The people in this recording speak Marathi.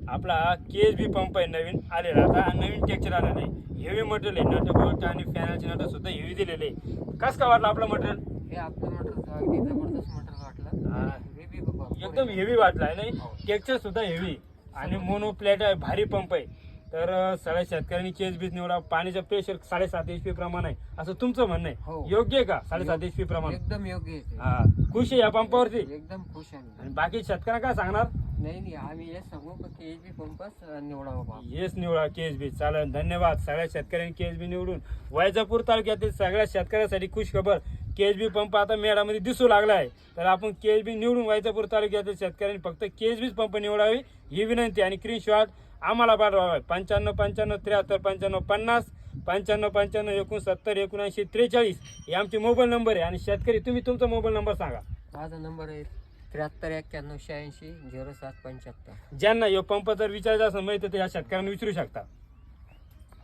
आपला KSB पंप आहे नवीन आलेला, आता नवीन टेक्चर आलेला आहे, हेवी मटेरियल आहे, नट बोल्ट आणि फॅनचे नट सुद्धा हेवी दिलेले आहे. कसं काय वाटलं आपलं मटेरियल? हे आपलं मटेरियल अगदी जबरदस्त मटेरियल वाटलं. एकदम हेवी वाटला आहे नाही, टेक्चर सुद्धा हेवी आणि मोनो प्लेट आहे, भारी पंप आहे. तर सगळ्या शेतकऱ्यांनी KSB निवडा. पाण्याचं प्रेशर 7.5 HP प्रमाण आहे असं तुमचं म्हणणं आहे, हो. योग्य आहे का? 7.5 HP प्रमाण एकदम योग्य आहे ते. हा, खुश आहे या पंपावरती? एकदम खुश आहे. आणि बाकी शेतकऱ्यांना काय सांगणार? नाही आम्ही हे सांगू की KSB पंपच निवडावा बा. हेच निवडा KSB. चालेल, धन्यवाद. सगळ्या शेतकऱ्यांनी KSB निवडून वैजापूर तालुक्यातील सगळ्या शेतकऱ्यांसाठी खुश खबर, KSB पंप आता मेळामध्ये दिसू लागला आहे. तर आपण KSB निवडून वैजापूर तालुक्यातील शेतकऱ्यांनी फक्त KSB पंप निवडावी ही विनंती. आणि स्क्रीनशॉट आम्हाला पाठवावा. 95 95 73 95 50 95 95 69 79 43 हे आमचे मोबाईल नंबर आहे. आणि शेतकरी तुम्ही तुमचा मोबाईल नंबर सांगा. माझा नंबर आहे 73 91 86 07 75. ज्यांना यो पंप जर विचारायचा असेल माहिती तर या शेतकऱ्यांना विचारू शकता.